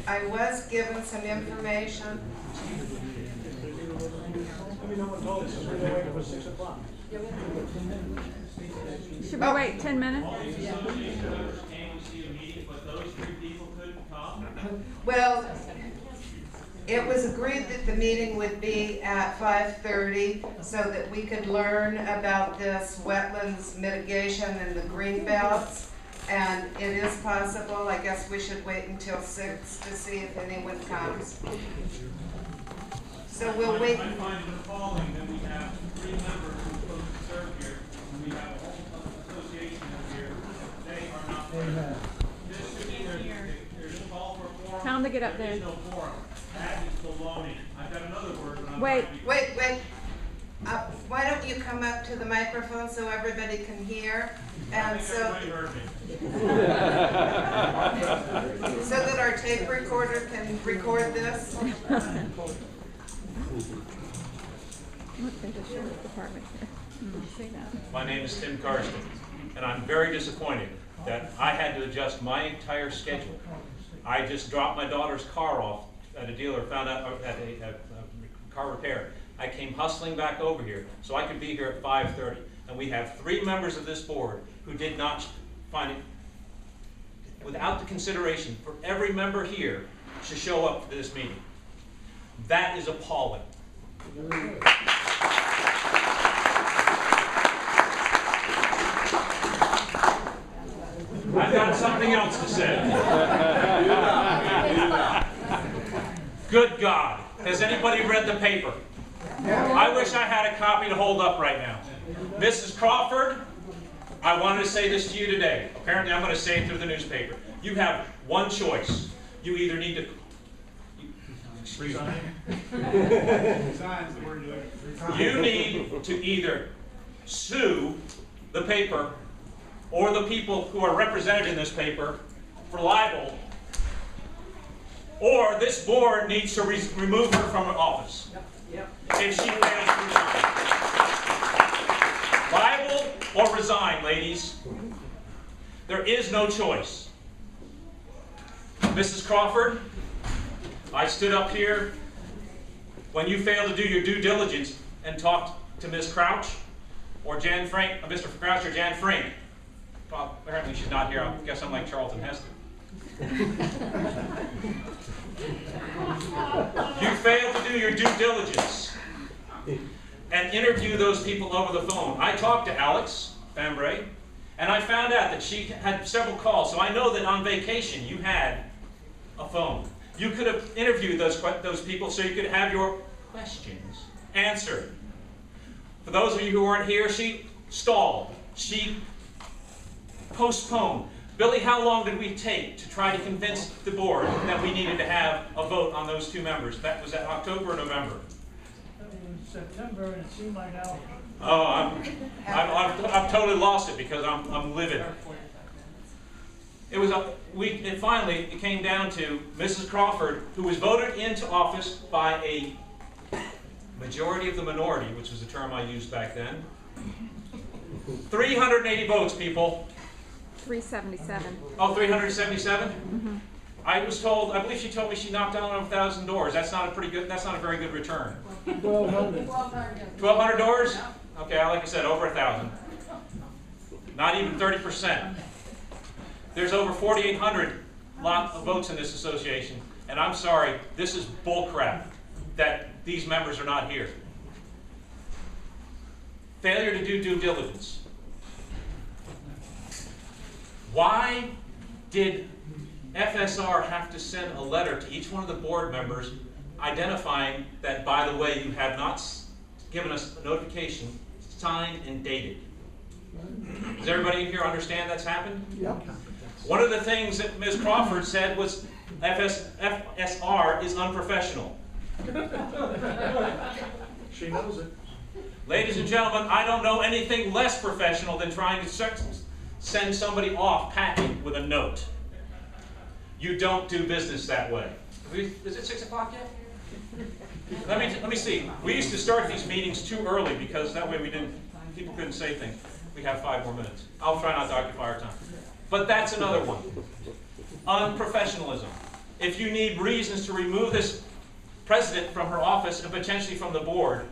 I was given some information. Should we wait 10 minutes? Well, it was agreed that the meeting would be at 5:30 so that we could learn about this wetlands mitigation and the green belts. And it is possible, I guess we should wait until 6 to see if anyone comes. So we'll wait. I find it appalling that we have 3 members who are supposed to serve here, and we have a whole association here. They are not there. This should be there's a call for quorum. Tell them to get up there. There's no quorum. That is baloney. I've got another word, but I'm Wait. Wait. Why don't you come up to the microphone so everybody can hear? And so that our tape recorder can record this. My name is Tim Karsten, and I'm very disappointed that I had to adjust my entire schedule. I just dropped my daughter's car off at a dealer, found out at a car repair. I came hustling back over here so I could be here at 5:30. And we have 3 members of this board who did not find it, without the consideration for every member here to show up to this meeting. That is appalling. I've got something else to say. Good God, has anybody read the paper? I wish I had a copy to hold up right now. Mrs. Crawford, I wanted to say this to you today. Apparently I'm going to say it through the newspaper. You have one choice. You either need to... You need to either sue the paper or the people who are represented in this paper for libel, or this board needs to remove her from her office. If she fails to resign. Libel or resign, ladies. There is no choice. Mrs. Crawford, I stood up here when you failed to do your due diligence and talked to Ms. Crouch or Jan Frank, Mr. Crouch or Jan Frank. Well, apparently she's not here. I guess I'm like Charlton Heston. You failed to do your due diligence and interview those people over the phone. I talked to Alex Fambray, and I found out that she had several calls, so I know that on vacation you had a phone. You could have interviewed those people so you could have your questions answered. For those of you who weren't here, she stalled. She postponed. Billy, how long did we take to try to convince the board that we needed to have a vote on those 2 members? That was that October or November? September, and it seemed like now. Oh, I've totally lost it because I'm livid. It finally came down to Mrs. Crawford, who was voted into office by a majority of the minority, which was the term I used back then. 380 votes, people. 377. Oh, 377? Mm-hmm. I believe she told me she knocked down 1,000 doors. That's not a very good return. 1,200. 1,200 doors? Okay, like I said, over 1,000. Not even 30%. There's over 4,800 lot of votes in this association, and I'm sorry, this is bullcrap that these members are not here. Failure to do due diligence. Why did FSR have to send a letter to each one of the board members identifying that, by the way, you have not given us a notification signed and dated? Does everybody here understand that's happened? Yep. One of the things that Ms. Crawford said was FSR is unprofessional. She knows it. Ladies and gentlemen, I don't know anything less professional than trying to send somebody off packing with a note. You don't do business that way. Is it 6 o'clock yet? Let me see. We used to start these meetings too early because that way people couldn't say things. We have 5 more minutes. I'll try not to occupy our time. But that's another one. Unprofessionalism. if you need reasons to remove this president from her office and potentially from the board,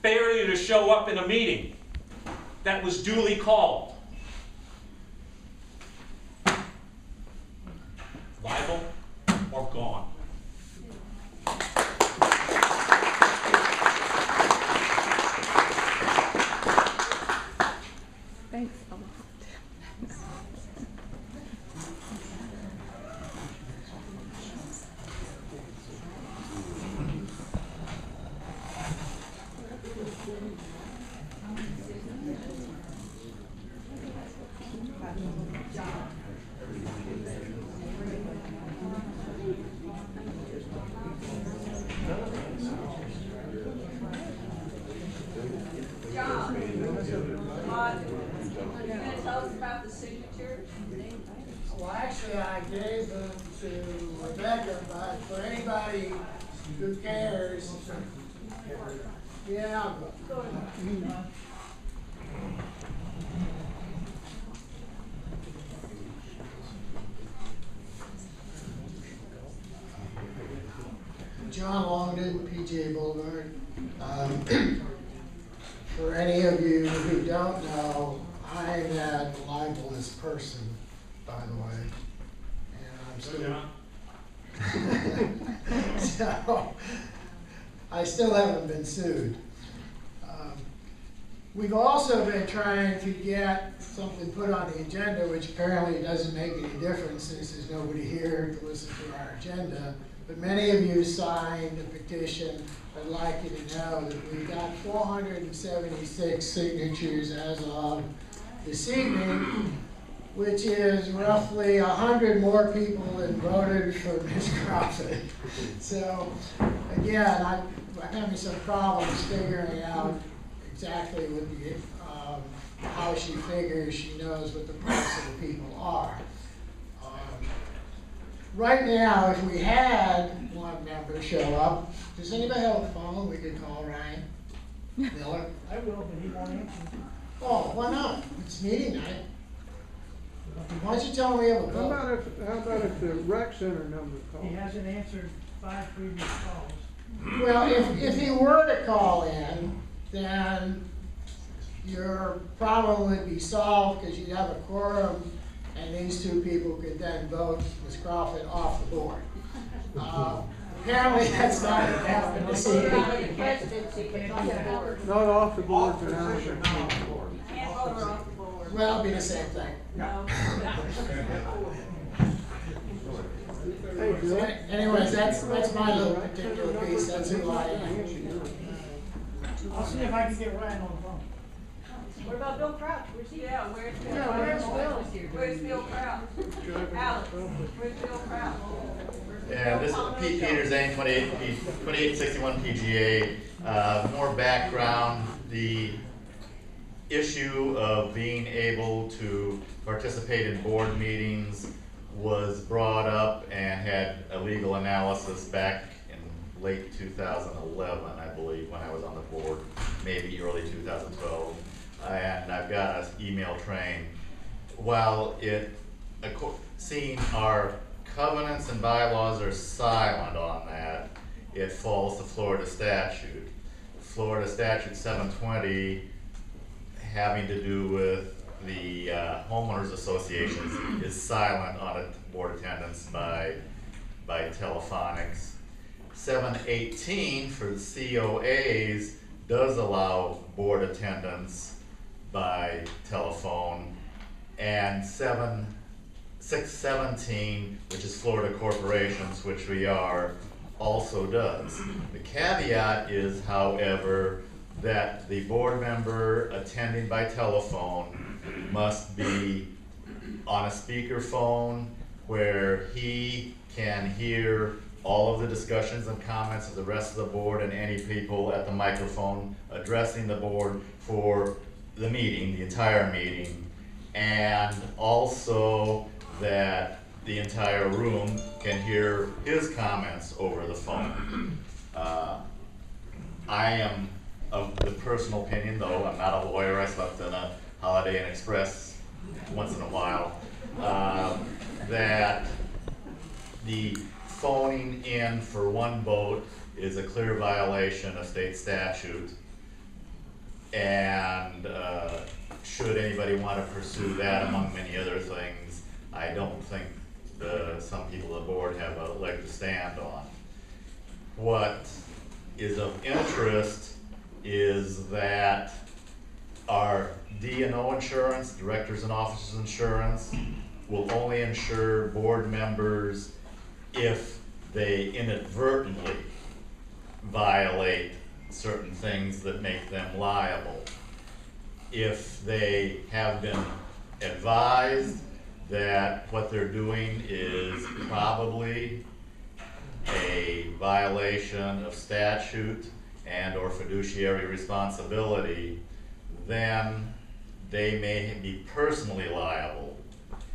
failure to show up in a meeting that was duly called. Liable or gone. Thanks. John, you gonna tell us about the signatures? Well, actually, I gave them to Rebecca, but for anybody who cares, yeah, I'll go. John Longden, PGA Boulevard. For any of you who don't know, I'm a libelous person, by the way. And I'm still, so, I still haven't been sued. We've also been trying to get something put on the agenda, which apparently doesn't make any difference since there's nobody here to listen to our agenda. But many of you signed a petition. I'd like you to know that we got 476 signatures as of this evening, which is roughly 100 more people than voted for Ms. Crawford. So again, I'm having some problems figuring out exactly what the, how she figures she knows what the price of the people are. Right now, if we had one member show up, does anybody have a phone we could call Ryan Miller? I will, but he won't answer. Oh, why not? It's meeting night. Why don't you tell him we have a How vote? about if the rec center number calls? He hasn't answered 5 previous calls. Well, if he were to call in, then your problem would be solved because you'd have a quorum and these two people could then vote Ms. Crawford off the board. Apparently that's not going to happen this evening. Not off the board, but out of the board. Can't vote her off the board. Well, it'll be the same thing. No. Hey, So Bill. anyways, that's my little particular piece. That's who I am. I'll see if I can get Ryan on the phone. What about Bill Crouch? Where's he? Yeah, where's Bill? Yeah, where's Bill? Where's Bill Crouch? Alex, where's Bill Crouch? Yeah, this is Pete Peters, Zane, 2861 PGA. More background, the issue of being able to participate in board meetings was brought up and had a legal analysis back in late 2011, I believe, when I was on the board, maybe early 2012. And I've got an email train. While seeing our covenants and bylaws are silent on that, it falls to Florida statute. Florida statute 720 having to do with the homeowners associations is silent on a board attendance by telephonics. 718 for the COAs does allow board attendance by telephone, and 617, which is Florida corporations, which we are, also does. The caveat is, however, that the board member attending by telephone must be on a speakerphone where he can hear all of the discussions and comments of the rest of the board and any people at the microphone addressing the board for the meeting, the entire meeting, and also that the entire room can hear his comments over the phone. I am of the personal opinion, though I'm not a lawyer, I slept in a Holiday Inn Express once in a while, that the phoning in for one vote is a clear violation of state statute. And should anybody want to pursue that among many other things, I don't think some people on the board have a leg to stand on. What is of interest is that our D&O insurance, directors and officers insurance, will only insure board members if they inadvertently violate certain things that make them liable. If they have been advised that what they're doing is probably a violation of statute and or fiduciary responsibility, then they may be personally liable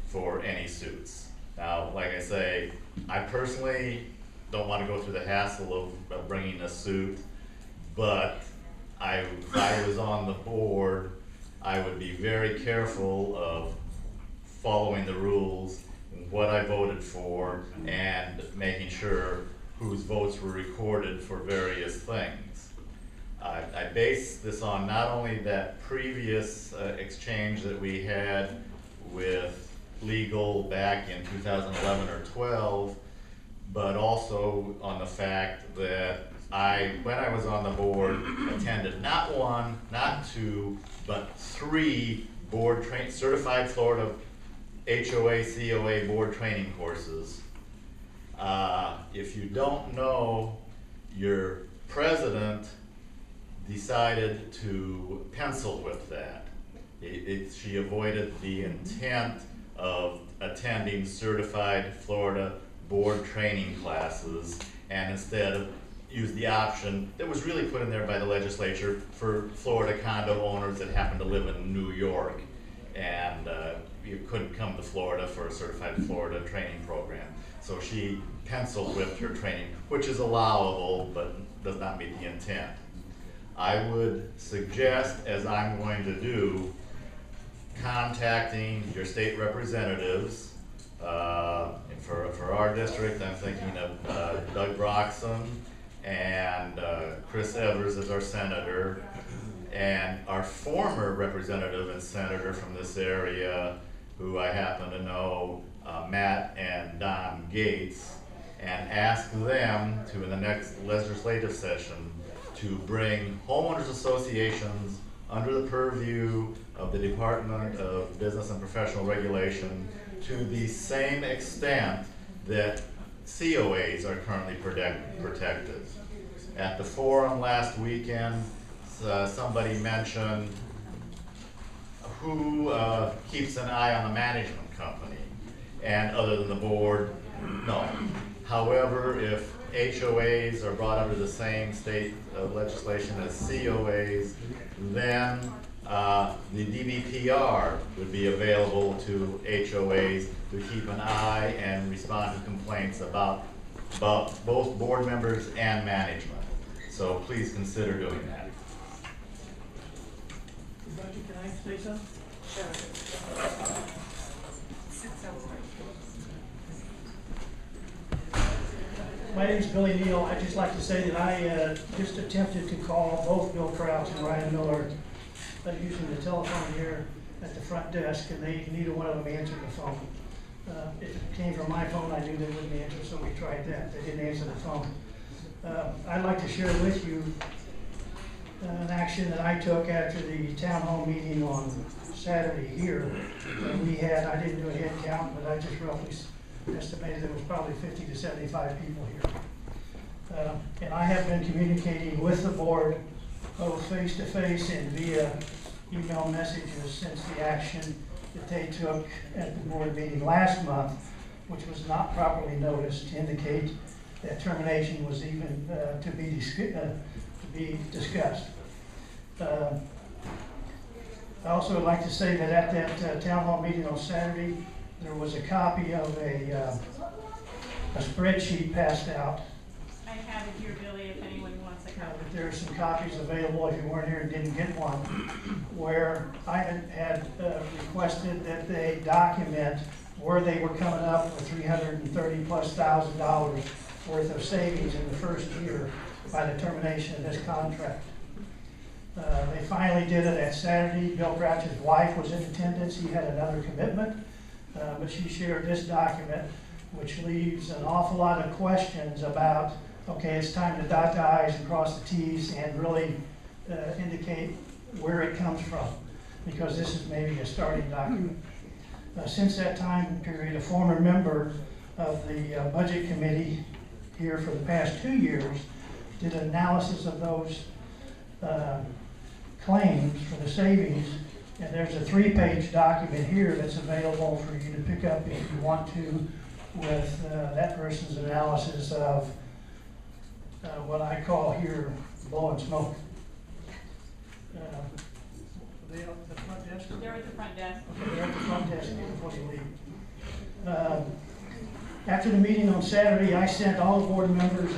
for any suits. Now, like I say, I personally don't want to go through the hassle of bringing a suit, but if I was on the board, I would be very careful of following the rules, what I voted for, and making sure whose votes were recorded for various things. I base this on not only that previous exchange that we had with legal back in 2011 or 12, but also on the fact that when I was on the board, attended not one, not two, but 3 certified Florida HOA, COA board training courses. If you don't know, your president decided to pencil whip that. She avoided the intent of attending certified Florida board training classes, and instead used the option that was really put in there by the legislature for Florida condo owners that happen to live in New York, and you couldn't come to Florida for a certified Florida training program. So she pencil whipped her training, which is allowable but does not meet the intent. I would suggest, as I'm going to do, contacting your state representatives. For our district, I'm thinking of Doug Broxson and Chris Evers as our senator, and our former representative and senator from this area, who I happen to know, Matt and Don Gates, and ask them to, in the next legislative session, to bring homeowners associations under the purview of the Department of Business and Professional Regulation to the same extent that COAs are currently protected. At the forum last weekend, somebody mentioned who keeps an eye on the management company, and other than the board, no. However, if HOAs are brought under the same state legislation as COAs, then the DBPR would be available to HOAs to keep an eye and respond to complaints about both board members and management. So please consider doing that. Becky, can I say something? My name is Billy Neal. I'd just like to say that I just attempted to call both Bill Crouch and Ryan Miller using the telephone here at the front desk, and neither one of them answered the phone. If it came from my phone, I knew they wouldn't answer, so we tried that. They didn't answer the phone. I'd like to share with you an action that I took after the town hall meeting on Saturday here. We had, I didn't do a head count, but I just roughly estimated there was probably 50 to 75 people here. And I have been communicating with the board, both face-to-face and via email messages, since the action that they took at the board meeting last month, which was not properly noticed, to indicate that termination was even to be discussed. I also would like to say that at that town hall meeting on Saturday, there was a copy of a spreadsheet passed out. I have it here, Billy, if anyone wants a copy. There are some copies available if you weren't here and didn't get one, where I had requested that they document where they were coming up with $330,000+ worth of savings in the first year by the termination of this contract. They finally did it at Saturday. Bill Crouch's wife was in attendance. He had another commitment, but she shared this document, which leaves an awful lot of questions about, okay, it's time to dot the i's and cross the t's and really indicate where it comes from, because this is maybe a starting document. Since that time period, a former member of the budget committee here for the past 2 years did an analysis of those claims for the savings, and there's a 3-page document here that's available for you to pick up if you want to, with that person's analysis of what I call here blowing smoke. They at the front desk? They're at the front desk. Okay, they're at the front desk before you leave. After the meeting on Saturday, I sent all the board members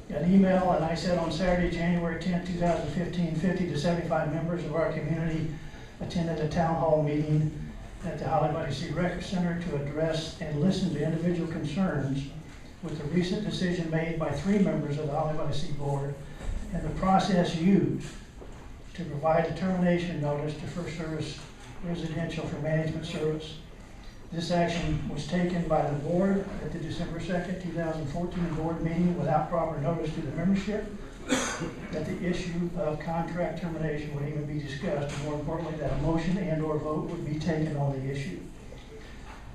an email, and I said on Saturday, January 10, 2015, 50 to 75 members of our community attended a town hall meeting at the Holly Buddy C Record Center to address and listen to individual concerns with the recent decision made by 3 members of the Holly Buddy C board and the process used to provide a termination notice to First Service Residential for management service. This action was taken by the board at the December 2nd, 2014 board meeting without proper notice to the membership, that the issue of contract termination would even be discussed, and more importantly, that a motion and/or vote would be taken on the issue.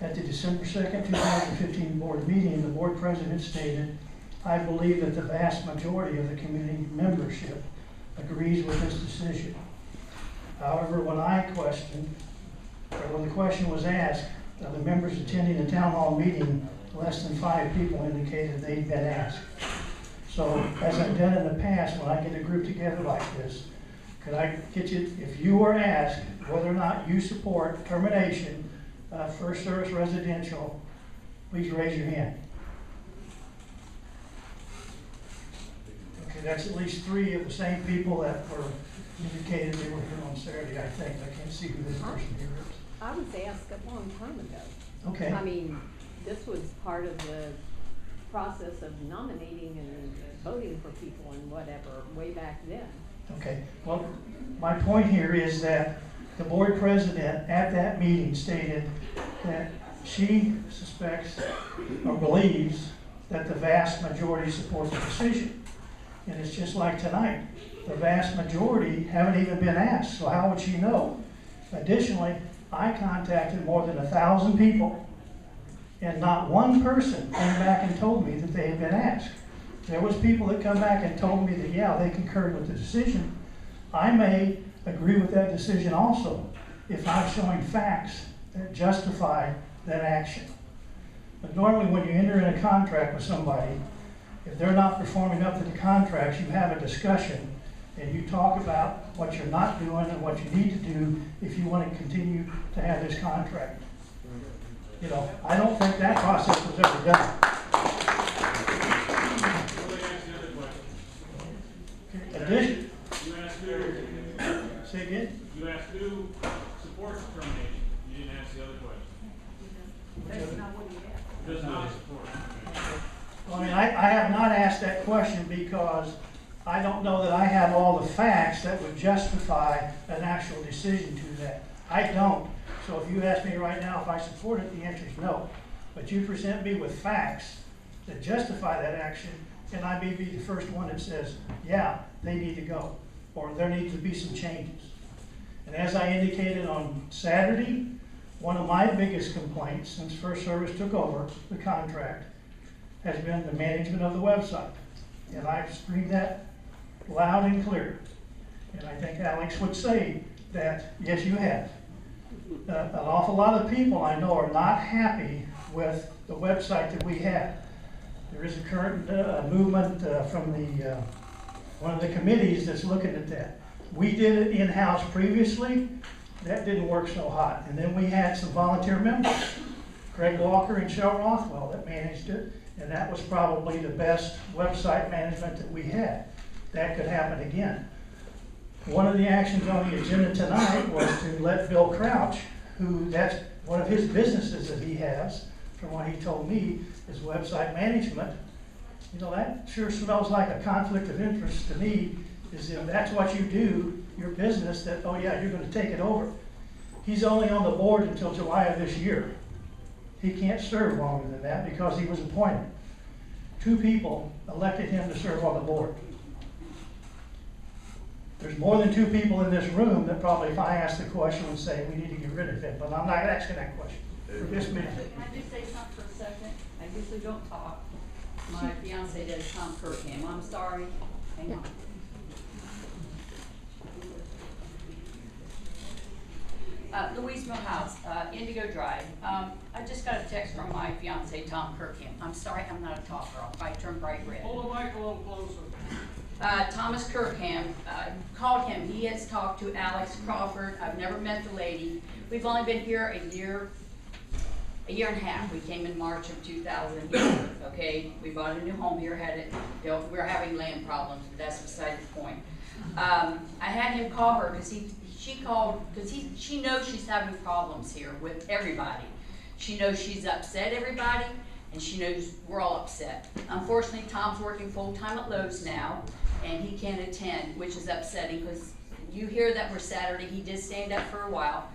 At the December 2nd, 2015 board meeting, the board president stated, "I believe that the vast majority of the community membership agrees with this decision. However, when the question was asked of the members attending the town hall meeting, less than 5 people indicated they'd been asked. So, as I've done in the past, when I get a group together like this, could I get you, if you were asked whether or not you support termination of First Service Residential, please raise your hand." Okay, that's at least 3 of the same people that were indicated they were here on Saturday, I think. I can't see who this person here is. I was asked a long time ago. Okay. I mean, this was part of the process of nominating and voting for people and whatever, way back then. Okay, well, my point here is that the board president at that meeting stated that she suspects or believes that the vast majority support the decision. And it's just like tonight. The vast majority haven't even been asked, so how would she know? Additionally, I contacted more than 1,000 people, and not one person came back and told me that they had been asked. There was people that come back and told me that, yeah, they concurred with the decision. I may agree with that decision also if I'm showing facts that justify that action. But normally when you enter in a contract with somebody, if they're not performing up to the contracts, you have a discussion and you talk about what you're not doing and what you need to do if you want to continue to have this contract. You know, I don't think that process was ever done. Addition. You asked who, Say again? you asked who supports termination. You didn't ask the other question. That's not what he asked. Does not support. Well, I mean, I have not asked that question because I don't know that I have all the facts that would justify an actual decision to that. I don't. So if you ask me right now if I support it, the answer is no. But you present me with facts that justify that action, and I may be the first one that says, yeah, they need to go, or there needs to be some changes. And as I indicated on Saturday, one of my biggest complaints since First Service took over the contract has been the management of the website. And I've screamed that loud and clear. And I think Alex would say that, yes, you have. An awful lot of people I know are not happy with the website that we have. There is a current movement from the one of the committees that's looking at that. We did it in-house previously. That didn't work so hot. And then we had some volunteer members, Craig Walker and Shel Rothwell, that managed it. And that was probably the best website management that we had. That could happen again. One of the actions on the agenda tonight was to let Bill Crouch, who that's One of his businesses that he has, from what he told me, is website management. You know, that sure smells like a conflict of interest to me, is if that's what you do, your business, that, oh yeah, you're gonna take it over. He's only on the board until July of this year. He can't serve longer than that because he was appointed. 2 people elected him to serve on the board. There's more than 2 people in this room that probably, if I asked the question, would say, we need to get rid of him, but I'm not asking that question for this minute. Can I just say something for a second? I usually don't talk. My fiance does Tom Kirkham. I'm sorry. Hang on. Louise Millhouse, Indigo Drive. I just got a text from my fiance, Tom Kirkham. I'm sorry, I'm not a talker. I'll probably turn bright red. Hold the mic a little closer. Thomas Kirkham, called him. He has talked to Alex Crawford. I've never met the lady. We've only been here a year and a half. We came in March of 2000. Okay, we bought a new home here. We're having land problems, but that's beside the point. I had him call her because she called because she knows she's having problems here with everybody. She knows she's upset everybody, and she knows we're all upset. Unfortunately, Tom's working full-time at Lowe's now, and he can't attend, which is upsetting because you hear that we're Saturday. He did stand up for a while,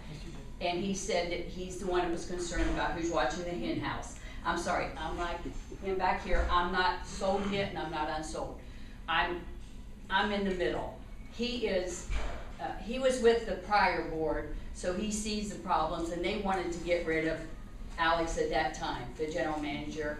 and he said that he's the one that was concerned about who's watching the hen house. I'm sorry, I'm like him back here. I'm not sold yet, and I'm not unsold. I'm in the middle. He is. He was with the prior board, so he sees the problems, and they wanted to get rid of Alex at that time, the general manager,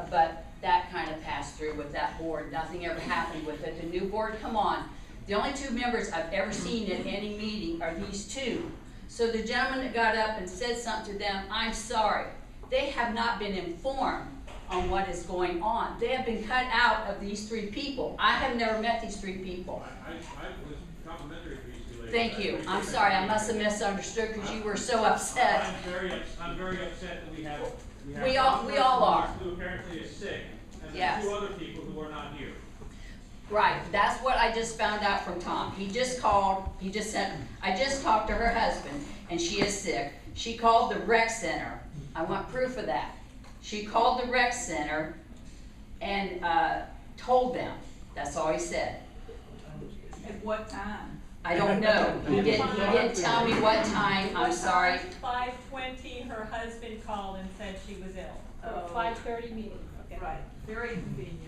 but that kind of passed through with that board. Nothing ever happened with it. The new board, come on. The only 2 members I've ever seen at any meeting are these 2. So the gentleman that got up and said something to them, I'm sorry. They have not been informed on what is going on. They have been cut out of these 3 people. I have never met these 3 people. I was complimentary to these 2 ladies. Thank you. I'm sorry. I must have misunderstood because you were so upset. I'm very upset that we have We all are. Who apparently is sick, and Yes. there's 2 other people who are not here. Right, that's what I just found out from Tom. He just called, I just talked to her husband, and she is sick. She called the rec center. I want proof of that. She called the rec center and told them. That's all he said. At what time? I don't know. He didn't tell me what time. I'm sorry. 5:20, her husband called and said she was ill. Oh. 5:30 meeting. Okay. Right. Very convenient.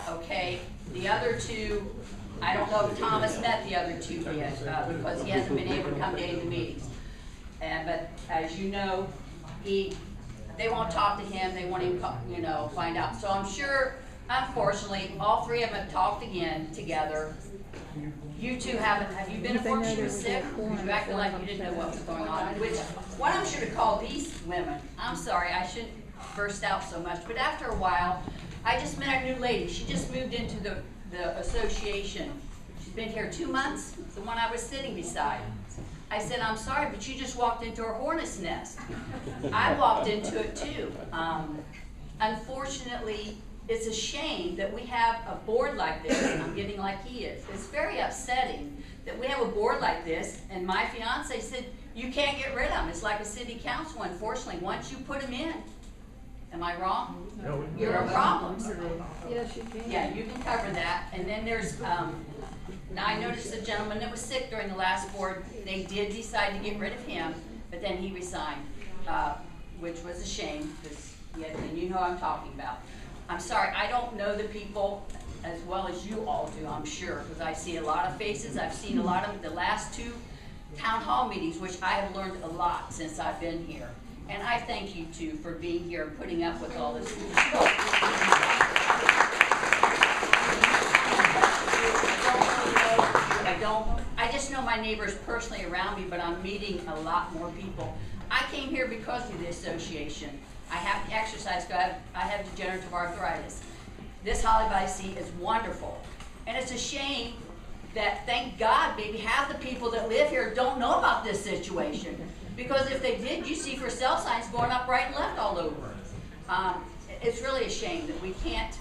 Okay, the other 2, I don't know if Thomas met the other 2 yet, because he hasn't been able to come to any of the meetings. But as you know, they won't talk to him, they won't even, find out. So I'm sure, unfortunately, all 3 of them have talked again together. You 2 haven't, have you been informed she was sick? You acted like you didn't know what was going on, which, one of them should have called these women. I'm sorry, I shouldn't burst out so much, but after a while, I just met a new lady. She just moved into the association. She's been here 2 months, the one I was sitting beside. I said, I'm sorry, but you just walked into a hornet's nest. I walked into it too. Unfortunately, it's a shame that we have a board like this, and I'm getting like he is. It's very upsetting that we have a board like this, and my fiance said, you can't get rid of them. It's like a city council, unfortunately. Once you put them in, am I wrong? No. You're a problem. Yes, you can. Yeah, you can cover that. And then there's, now I noticed a gentleman that was sick during the last board. They did decide to get rid of him, but then he resigned, which was a shame, because, and you know what I'm talking about. I'm sorry, I don't know the people as well as you all do, I'm sure, because I see a lot of faces. I've seen a lot of the last 2 town hall meetings, which I have learned a lot since I've been here. And I thank you 2 for being here and putting up with all this. I just know my neighbors personally around me, but I'm meeting a lot more people. I came here because of the association. I have to exercise because I have degenerative arthritis. This Holly by Sea is wonderful. And it's a shame that, thank God, maybe half the people that live here don't know about this situation. Because if they did, you see for sale signs going up right and left all over. It's really a shame that we can't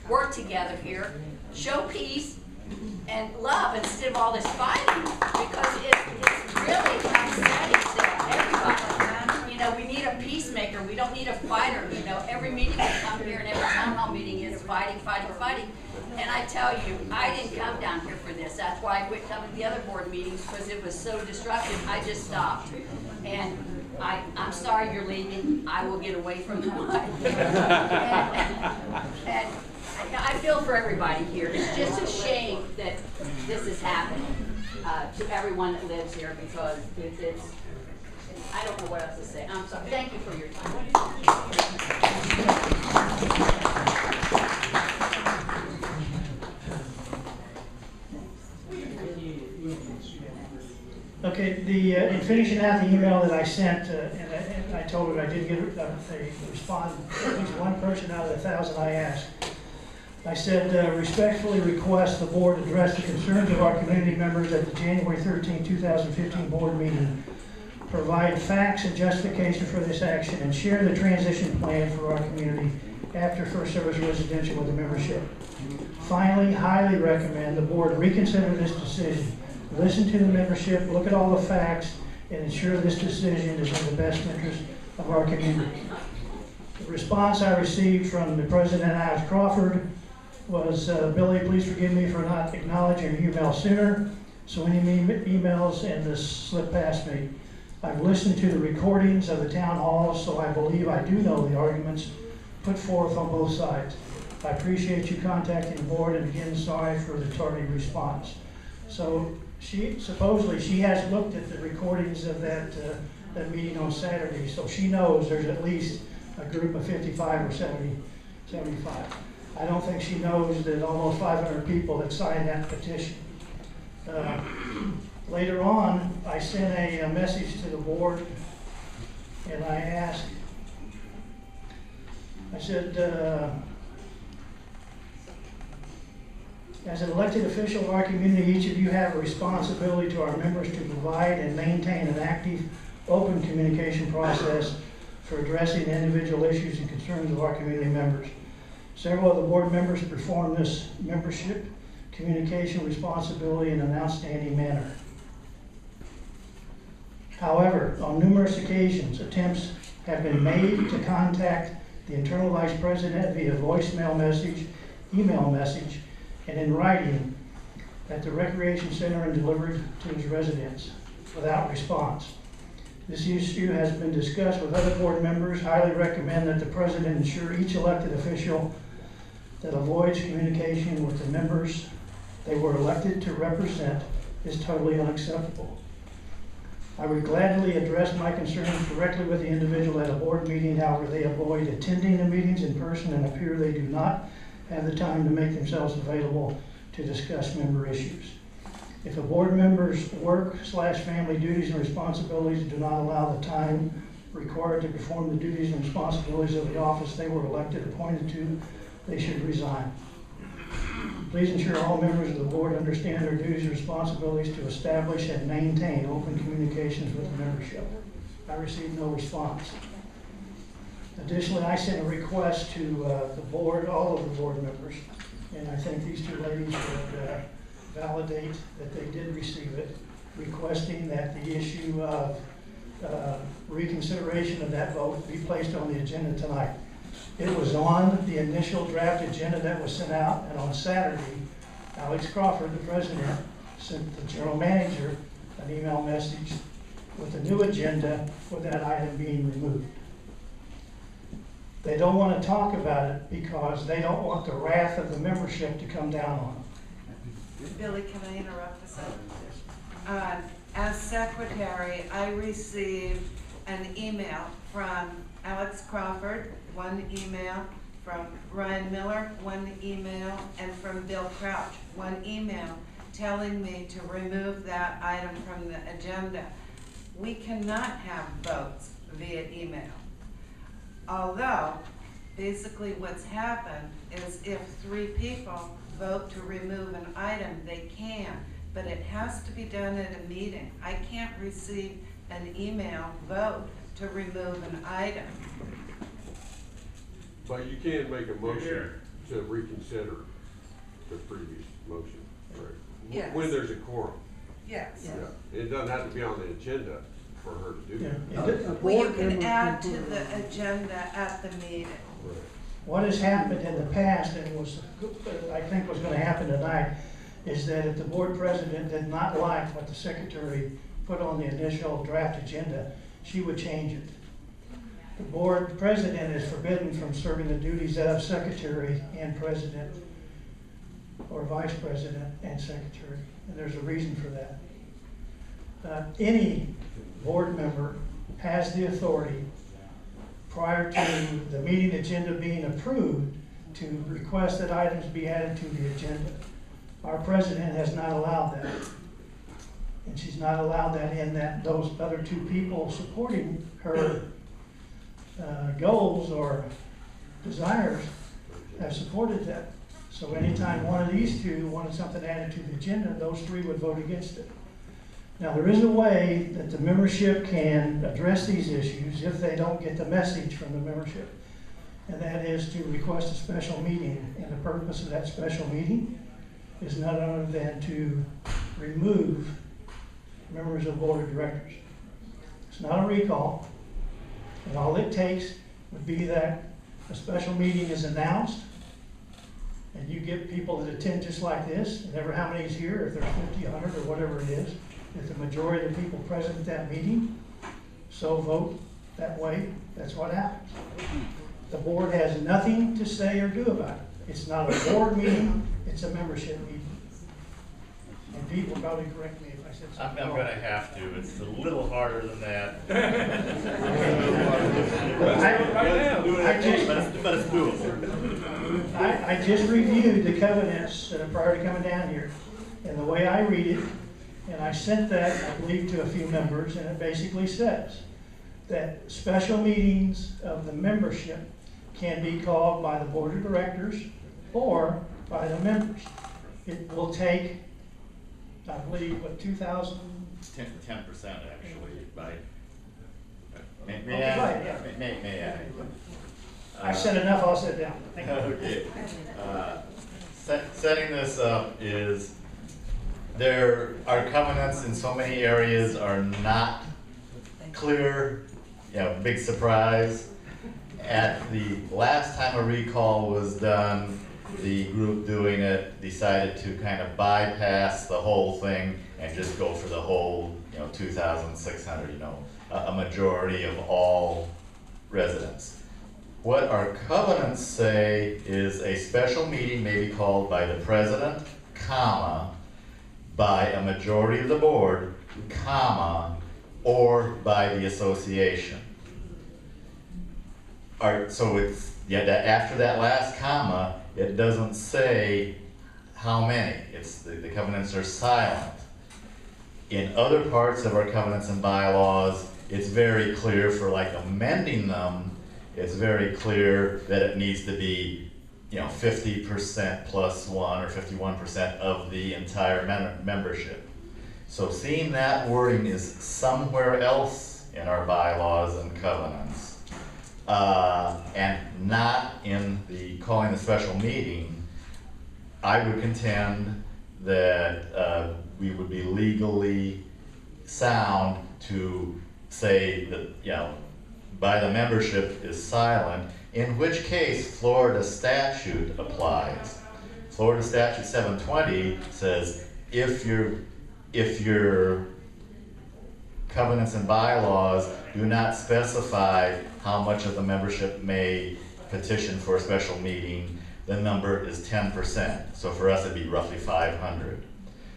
work together here, show peace and love instead of all this fighting, because it's really upsetting to everybody. know, we need a peacemaker, we don't need a fighter, you know, every meeting I come here and every town hall meeting is fighting, fighting, fighting. And I tell you, I didn't come down here for this, that's why I quit coming to the other board meetings, because it was so disruptive, I just stopped. And I'm sorry you're leaving, I will get away from the mic. And I feel for everybody here, it's just a shame that this is happening to everyone that lives here, because it's I don't know what else to say. I'm sorry. Thank you for your time. Okay, in finishing out the email that I sent, and I told her I did get a response, at least one person out of the 1,000 I asked. I said, respectfully request the board address the concerns of our community members at the January 13, 2015 board meeting. Provide facts and justification for this action, and share the transition plan for our community after First Service Residential with the membership. Finally, highly recommend the board reconsider this decision. Listen to the membership, look at all the facts, and ensure this decision is in the best interest of our community. The response I received from the President, Alex Crawford, was, Billy, please forgive me for not acknowledging your email sooner. So many emails and this slipped past me. I've listened to the recordings of the town halls, so I believe I do know the arguments put forth on both sides. I appreciate you contacting the board, and again, sorry for the tardy response. So supposedly she has looked at the recordings of that meeting on Saturday, so she knows there's at least a group of 55 or 75. I don't think she knows that almost 500 people had signed that petition. Later on, I sent a message to the board, and I asked, I said, as an elected official of our community, each of you have a responsibility to our members to provide and maintain an active, open communication process for addressing individual issues and concerns of our community members. Several of the board members perform this membership communication responsibility in an outstanding manner. However, on numerous occasions, attempts have been made to contact the internal vice president via voicemail message, email message, and in writing at the recreation center and delivered to his residence without response. This issue has been discussed with other board members. Highly recommend that the president ensure each elected official that avoids communication with the members they were elected to represent is totally unacceptable. I would gladly address my concerns directly with the individual at a board meeting. However, they avoid attending the meetings in person and appear they do not have the time to make themselves available to discuss member issues. If a board member's work/family duties and responsibilities do not allow the time required to perform the duties and responsibilities of the office they were elected appointed to, they should resign. Please ensure all members of the board understand their duties and responsibilities to establish and maintain open communications with the membership. I received no response. Additionally, I sent a request to the board, all of the board members, and I think these two ladies would validate that they did receive it, requesting that the issue of reconsideration of that vote be placed on the agenda tonight. It was on the initial draft agenda that was sent out, and on Saturday, Alex Crawford, the president, sent the general manager an email message with a new agenda for that item being removed. They don't want to talk about it because they don't want the wrath of the membership to come down on them. Billy, can I interrupt a second? As secretary, I received an email from Alex Crawford, one email, from Ryan Miller, one email, and from Bill Crouch, one email telling me to remove that item from the agenda. We cannot have votes via email. Although, basically what's happened is if 3 people vote to remove an item, they can, but it has to be done at a meeting. I can't receive an email vote to remove an item. But you can make a motion to reconsider the previous motion, right? Yes. When there's a quorum. Yes. Yeah. It doesn't have to be on the agenda. for her to do Yeah. that. A Well, you board can member add to put it the on. agenda at the meeting. What has happened in the past, and was, I think was gonna happen tonight, is that if the board president did not like what the secretary put on the initial draft agenda, she would change it. The board president is forbidden from serving the duties of secretary and president, or vice president and secretary, and there's a reason for that. Any board member has the authority, prior to the meeting agenda being approved, to request that items be added to the agenda. Our president has not allowed that. And she's not allowed that in that those other two people supporting her goals or desires have supported that. So anytime one of these two wanted something added to the agenda, those three would vote against it. Now, there is a way that the membership can address these issues if they don't get the message from the membership. And that is to request a special meeting. And the purpose of that special meeting is none other than to remove members of the board of directors. It's not a recall. And all it takes would be that a special meeting is announced, and you get people that attend just like this, and ever how many is here, if there's 50, 100, or whatever it is, if the majority of the people present at that meeting so vote that way, that's what happens. The board has nothing to say or do about it. It's not a board meeting, it's a membership meeting. And Pete will probably correct me if I said I'm something gonna wrong. have to, it's a little harder than that. But it's doable. I just reviewed the covenants prior to coming down here, and the way I read it, and I sent that, I believe, to a few members, and it basically says that special meetings of the membership can be called by the board of directors or by the members. It will take, I believe, what, 2,000? 10% actually, by, may Okay, I? right, yeah. May I? I've said enough, I'll sit down. Thank you. Okay. Setting this up is, our covenants in so many areas are not clear, big surprise. At the last time a recall was done, the group doing it decided to kind of bypass the whole thing and just go for the whole, 2,600, a majority of all residents. What our covenants say is a special meeting may be called by the president, comma, by a majority of the board, comma, or by the association. So it's, after that last comma, it doesn't say how many. The covenants are silent. In other parts of our covenants and bylaws, it's very clear for like amending them, it's very clear that it needs to be 50% plus 1 or 51% of the entire membership. So seeing that wording is somewhere else in our bylaws and covenants, and not in the calling a special meeting, I would contend that we would be legally sound to say that, by the membership is silent, in which case Florida statute applies. Florida statute 720 says if your covenants and bylaws do not specify how much of the membership may petition for a special meeting, the number is 10%. So for us it'd be roughly 500.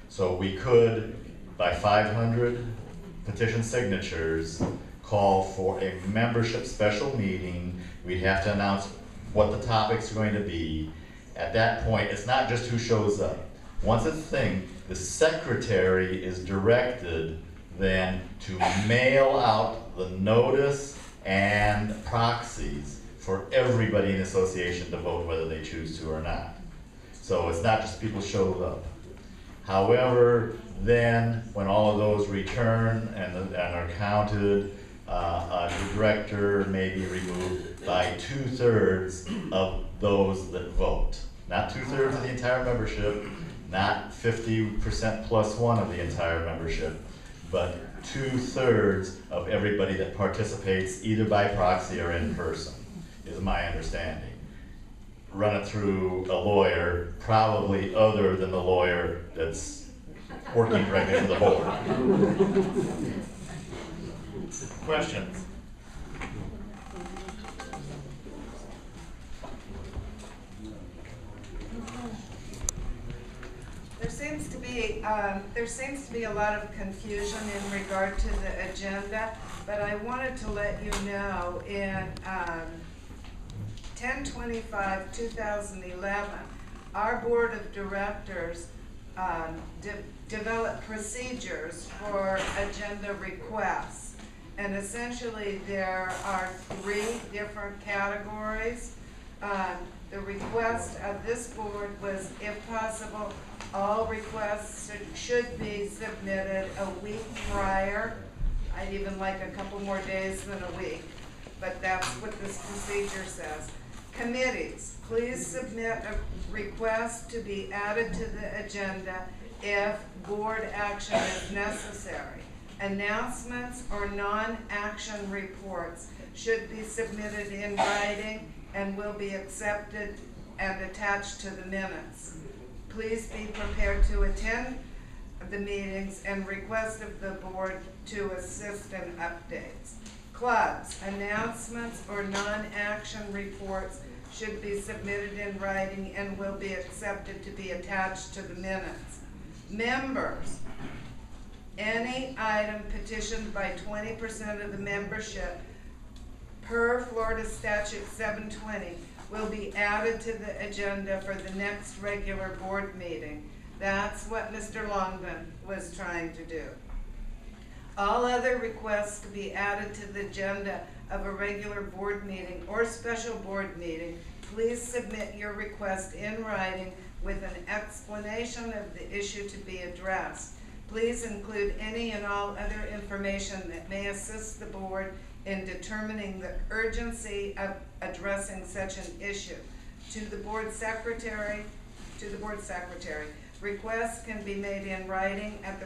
So we could, by 500 petition signatures, call for a membership special meeting. We'd have to announce what the topics are going to be. At that point, it's not just who shows up. Once it's a thing, the secretary is directed then to mail out the notice and proxies for everybody in the association to vote whether they choose to or not. So it's not just people showed up. However, then when all of those return and are counted, the director may be removed by 2/3 of those that vote. Not 2/3 of the entire membership, not 50% plus 1 of the entire membership, but 2/3 of everybody that participates either by proxy or in person, is my understanding. Run it through a lawyer, probably other than the lawyer that's working right next to the board. Questions? There seems to be a lot of confusion in regard to the agenda, but I wanted to let you know in 10/25/2011, our board of directors developed procedures for agenda requests. And essentially there are 3 different categories. The request of this board was, if possible, all requests should be submitted a week prior. I'd even like a couple more days than a week, but that's what this procedure says. Committees, please submit a request to be added to the agenda if board action is necessary. Announcements or non-action reports should be submitted in writing and will be accepted and attached to the minutes. Please be prepared to attend the meetings and request of the board to assist in updates. Clubs, announcements or non-action reports should be submitted in writing and will be accepted to be attached to the minutes. Members, any item petitioned by 20% of the membership per Florida Statute 720 will be added to the agenda for the next regular board meeting. That's what Mr. Longman was trying to do. All other requests to be added to the agenda of a regular board meeting or special board meeting, please submit your request in writing with an explanation of the issue to be addressed. Please include any and all other information that may assist the board in determining the urgency of addressing such an issue. To the board secretary, requests can be made in writing at the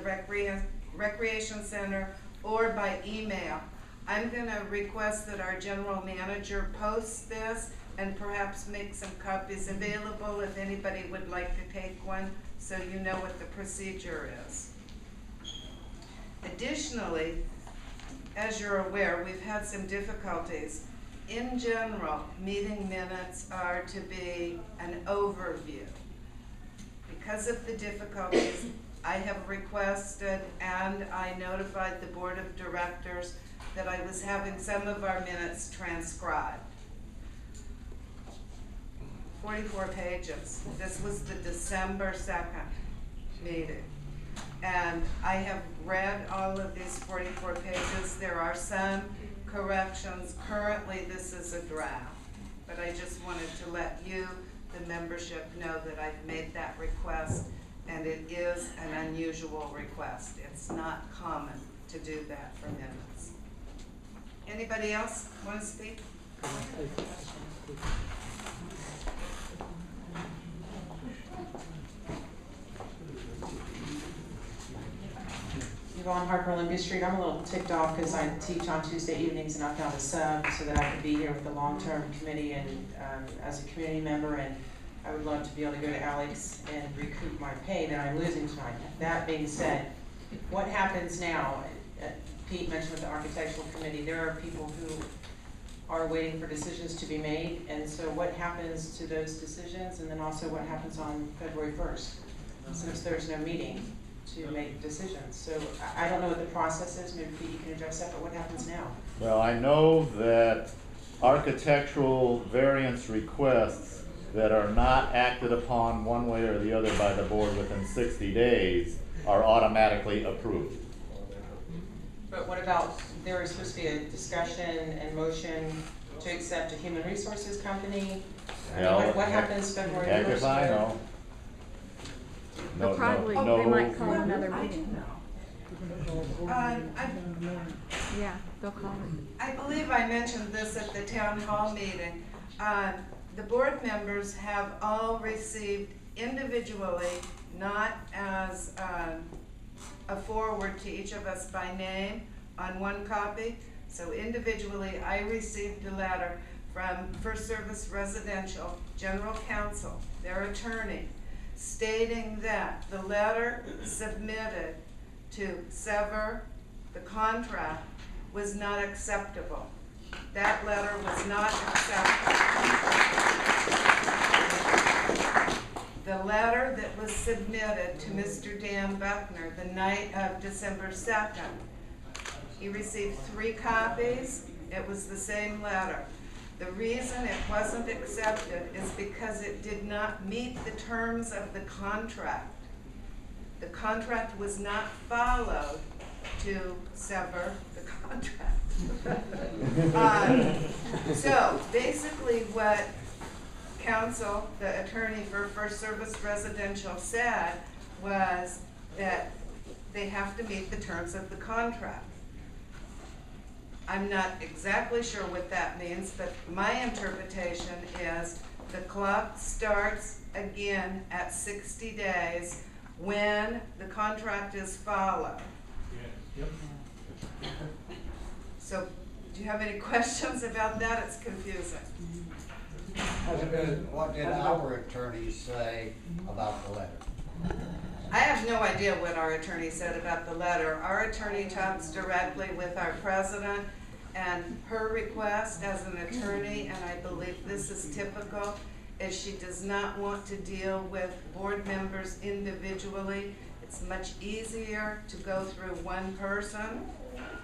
Recreation Center or by email. I'm gonna request that our general manager posts this and perhaps make some copies available if anybody would like to take one, so you know what the procedure is. Additionally, as you're aware, we've had some difficulties. In general, meeting minutes are to be an overview. Because of the difficulties, I have requested and I notified the board of directors that I was having some of our minutes transcribed. 44 pages. This was the December 2nd meeting. And I have read all of these 44 pages. There are some corrections. Currently, this is a draft. But I just wanted to let you, the membership, know that I've made that request, and it is an unusual request. It's not common to do that for minutes. Anybody else want to speak? On Harper Olympia Street. I'm a little ticked off because I teach on Tuesday evenings and I found a sub so that I could be here with the long-term committee and as a community member, and I would love to be able to go to Alex and recoup my pay that I'm losing tonight. That being said, what happens now? Pete mentioned with the architectural committee, there are people who are waiting for decisions to be made, and so what happens to those decisions, and then also what happens on February 1st, since there's no meeting to make decisions. So I don't know what the process is, maybe Pete, you can address that, but what happens now? Well, I know that architectural variance requests that are not acted upon one way or the other by the board within 60 days are automatically approved. But what about, there is supposed to be a discussion and motion to accept a human resources company? I mean, what happens February 1st? Heck if I know. They'll probably, they might call another meeting. Yeah, they'll call it. I believe I mentioned this at the town hall meeting. The board members have all received individually, not as a forward to each of us by name on one copy. So individually, I received a letter from First Service Residential General Counsel, their attorney, stating that the letter submitted to sever the contract was not acceptable. That letter was not acceptable. The letter that was submitted to Mr. Dan Buckner the night of December 2nd, he received 3 copies. It was the same letter. The reason it wasn't accepted is because it did not meet the terms of the contract. The contract was not followed to sever the contract. So basically what counsel, the attorney for First Service Residential, said was that they have to meet the terms of the contract. I'm not exactly sure what that means, but my interpretation is the clock starts again at 60 days when the contract is followed. Yep. So, do you have any questions about that? It's confusing. What did our attorney say about the letter? I have no idea what our attorney said about the letter. Our attorney talks directly with our president, and her request as an attorney, and I believe this is typical, is she does not want to deal with board members individually. It's much easier to go through one person,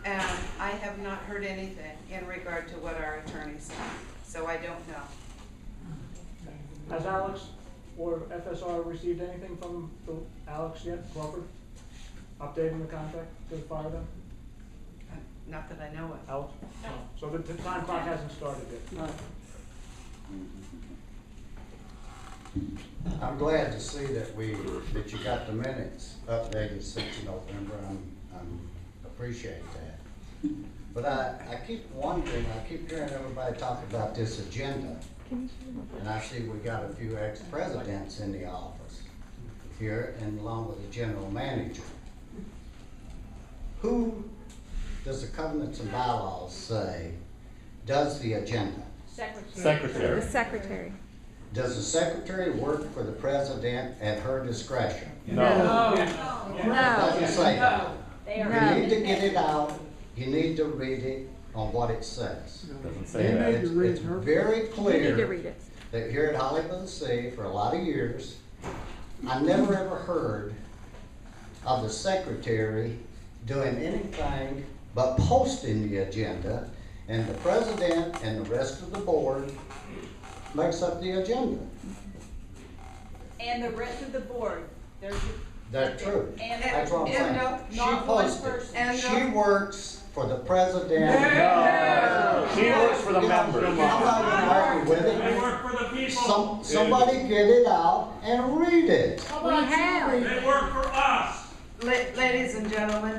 and I have not heard anything in regard to what our attorney said, so I don't know. Has Alex or FSR received anything from Alex yet, Crawford? Updating the contract to fire them? Not that I know of. Alex? No. So the time clock hasn't started yet? No. I'm glad to see that that you got the minutes updated since November. I'm appreciate that. But I keep wondering, I keep hearing everybody talk about this agenda. And I see we got a few ex-presidents in the office here, and along with the general manager. Who does the covenants and bylaws say does the agenda? Secretary. The secretary. Does the secretary work for the president at her discretion? No. It doesn't say that. They are. You need to get it out, you need to read it on what it says. Doesn't say And that. it's very You need to clear read it. that here at Holly by the Sea for a lot of years, I never ever heard of the secretary doing anything but posting the agenda, and the president and the rest of the board makes up the agenda. And the rest of the board, there's. That's true. And That's what I'm saying. She not one posted. person. She works for the president. No. She works for the members. I'm not gonna argue with They it. work for the people. Somebody get it out and read it. We have. They work for us. Ladies and gentlemen,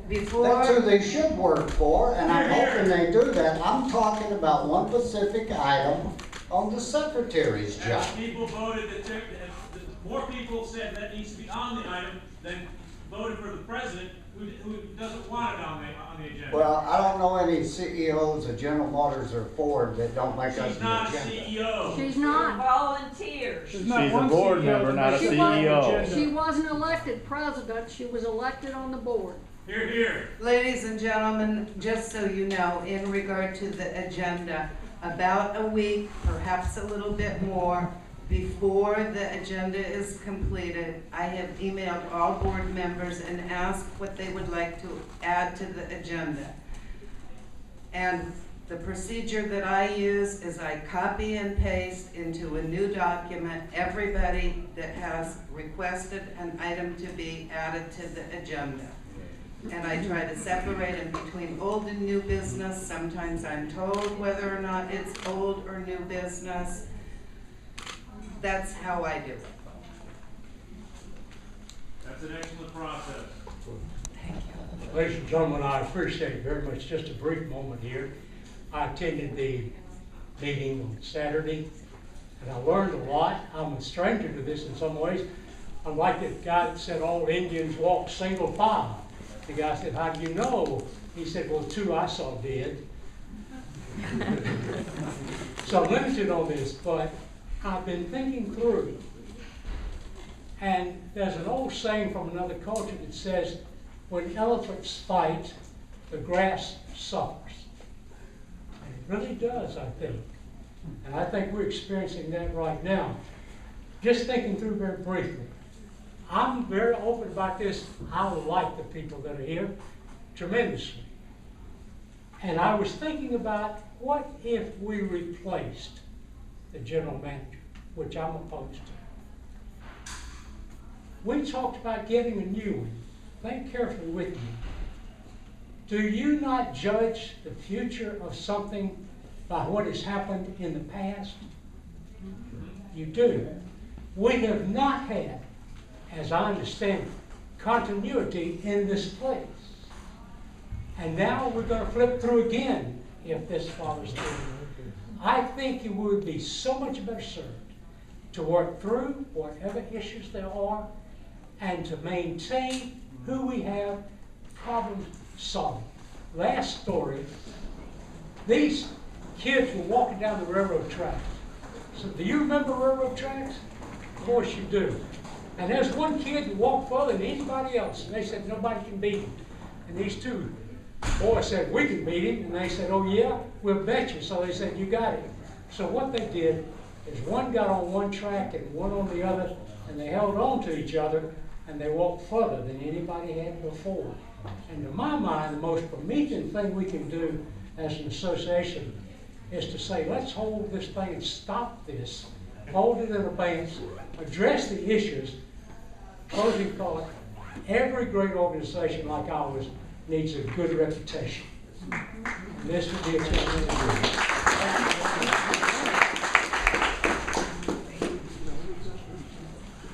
That's who before, they should work for, and I'm hoping they do that. I'm talking about one specific item on the secretary's And job. people voted that more people said that needs to be on the item than voted for the president, who doesn't want it on the agenda. Well, I don't know any CEOs of General Motors or Ford that don't make up She's the not a agenda. CEO. She's not. Volunteers. She's a board member, not a She CEO. She wasn't elected president, she was elected on the board. Here, here. ladies and gentlemen, just so you know, in regard to the agenda, about a week, perhaps a little bit more, before the agenda is completed, I have emailed all board members and asked what they would like to add to the agenda. And the procedure that I use is I copy and paste into a new document everybody that has requested an item to be added to the agenda. And I try to separate in between old and new business. Sometimes I'm told whether or not it's old or new business. That's how I do it. That's an excellent process. Ladies and gentlemen, I appreciate it very much. Just a brief moment here. I attended the meeting on Saturday, and I learned a lot. I'm a stranger to this in some ways. Unlike the guy that said all Indians walk single file. The guy said, how do you know? He said, well, 2 I saw did. So I'm limited on this, but I've been thinking through. And there's an old saying from another culture that says, when elephants fight, the grass suffers. And it really does, I think. And I think we're experiencing that right now. Just thinking through very briefly. I'm very open about this. I like the people that are here tremendously. And I was thinking about what if we replaced the general manager, which I'm opposed to. We talked about getting a new one. Think carefully with me. Do you not judge the future of something by what has happened in the past? You do. We have not had, as I understand it, continuity in this place. And now we're going to flip through again if this follows through. I think you would be so much better served to work through whatever issues there are and to maintain who we have, problem solving. Last story, these kids were walking down the railroad tracks. So do you remember railroad tracks? Of course you do. And there's one kid who walked further than anybody else, and they said nobody can beat him. And these 2 boys said, we can beat him. And they said, oh yeah, we'll bet you. So they said, you got it. So what they did is one got on one track and one on the other, and they held on to each other, and they walked further than anybody had before. And to my mind, the most Promethean thing we can do as an association is to say, let's hold this thing and stop this, hold it in abeyance, address the issues. Closing thought, every great organization like ours needs a good reputation. And this would be a chance to do.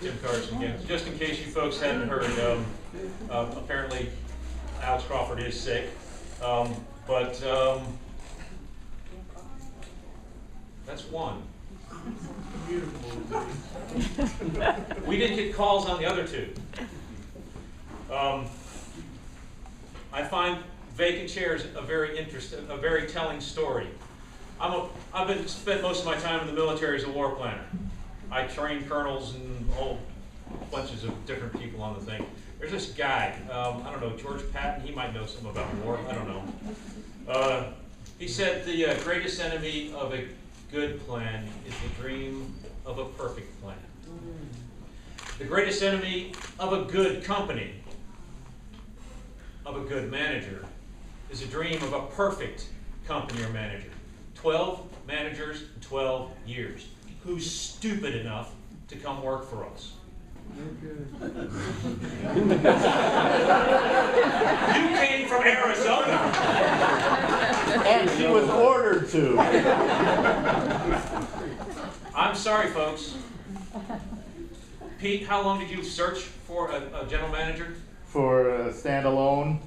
Tim Carson again. Just in case you folks hadn't heard, apparently Alex Crawford is sick, but that's one. We didn't get calls on the other 2. I find vacant chairs a very telling story. I've spent most of my time in the military as a war planner. I train colonels and whole bunches of different people on the thing. There's this guy, I don't know, George Patton, he might know something about war, I don't know. He said the greatest enemy of a good plan is the dream of a perfect plan. The greatest enemy of a good company, of a good manager, is a dream of a perfect company or manager. 12 managers in 12 years. Who's stupid enough to come work for us? You came from Arizona. And she was ordered to. I'm sorry, folks. Pete, how long did you search for a general manager? For a standalone,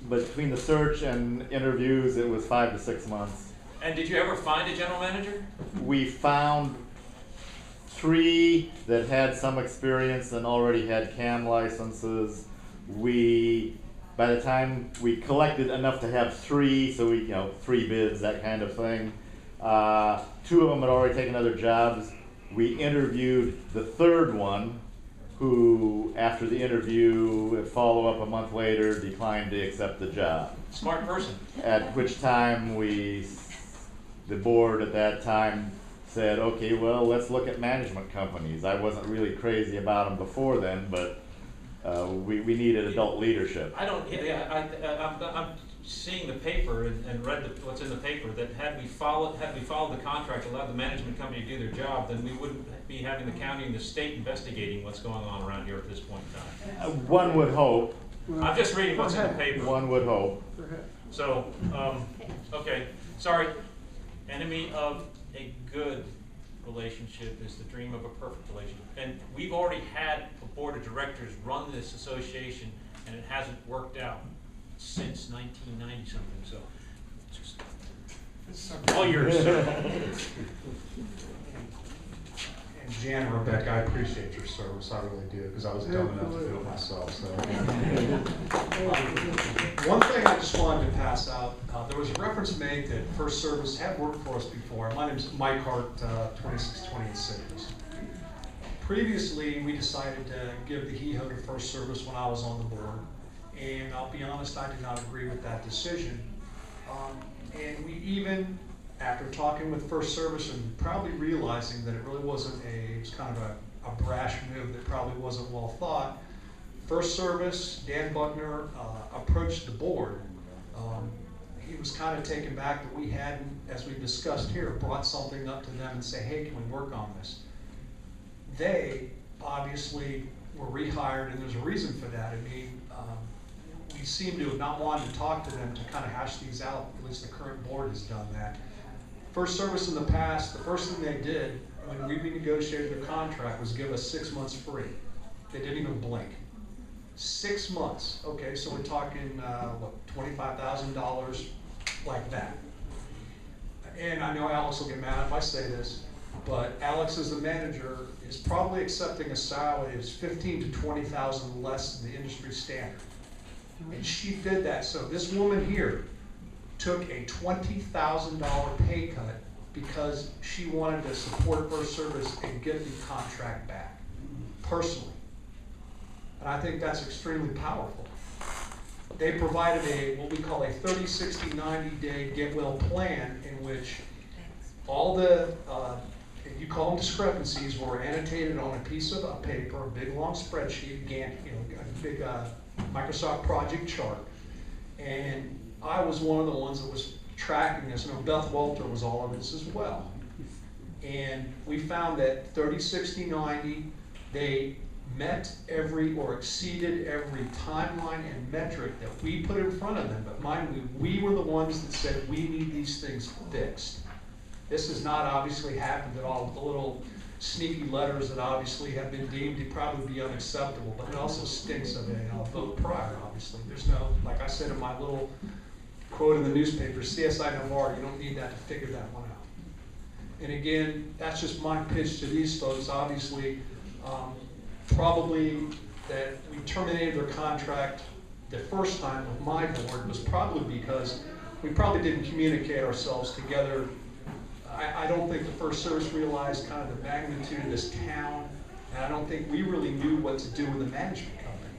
but between the search and interviews, it was 5 to 6 months. And did you ever find a general manager? We found 3 that had some experience and already had CAM licenses. By the time we collected enough to have 3, so 3 bids, that kind of thing. 2 of them had already taken other jobs. We interviewed the 3rd one, who, after the interview, follow-up a month later, declined to accept the job. Smart person. At which time the board at that time said, okay, well, let's look at management companies. I wasn't really crazy about them before then, but we needed adult leadership. I'm seeing the paper and read what's in the paper, that had we followed the contract, allowed the management company to do their job, then we wouldn't be having the county and the state investigating what's going on around here at this point in time. One would hope. I'm just reading what's in the paper. One would hope. So, okay, sorry. Enemy of a good relationship is the dream of a perfect relationship. And we've already had a board of directors run this association, and it hasn't worked out since 1990 something. So, just all yours, sir. Jan and Rebecca, I appreciate your service, I really do, because I was dumb enough to do it myself, so. One thing I just wanted to pass out, there was a reference made that First Service had worked for us before. My name's Mike Hart, 2628 Citrus. Previously, we decided to give the he-ho to First Service when I was on the board, and I'll be honest, I did not agree with that decision. And we even, after talking with First Service and probably realizing that it really wasn't it was kind of a brash move that probably wasn't well thought, First Service, Dan Buckner, approached the board. He was kind of taken back that we hadn't, as we discussed here, brought something up to them and say, hey, can we work on this? They obviously were rehired, and there's a reason for that. I mean, we seem to have not wanted to talk to them to kind of hash these out. At least the current board has done that. First Service in the past, the first thing they did when we renegotiated their contract was give us 6 months free. They didn't even blink. 6 months. Okay, so we're talking what, $25,000, like that. And I know Alex will get mad if I say this, but Alex, as the manager, is probably accepting a salary that's $15,000 to $20,000 less than the industry standard. And she did that. So this woman here took a $20,000 pay cut because she wanted to support First Service and get the contract back, personally. And I think that's extremely powerful. They provided what we call a 30, 60, 90 day get well plan in which all the, you call them discrepancies, were annotated on a piece of paper, a big long spreadsheet, again, a big Microsoft project chart. And I was one of the ones that was tracking this. Beth Walter was all of this as well. And we found that 30, 60, 90, they met every or exceeded every timeline and metric that we put in front of them. But mind you, we were the ones that said we need these things fixed. This has not obviously happened at all. The little sneaky letters that obviously have been deemed to probably be unacceptable, but it also stinks of a vote prior, obviously. There's no, like I said in my little quote in the newspaper, CSI Navarre, you don't need that to figure that one out. And again, that's just my pitch to these folks. Obviously, probably that we terminated their contract the first time with my board was probably because we probably didn't communicate ourselves together. I don't think the First Service realized kind of the magnitude of this town, and I don't think we really knew what to do with the management company.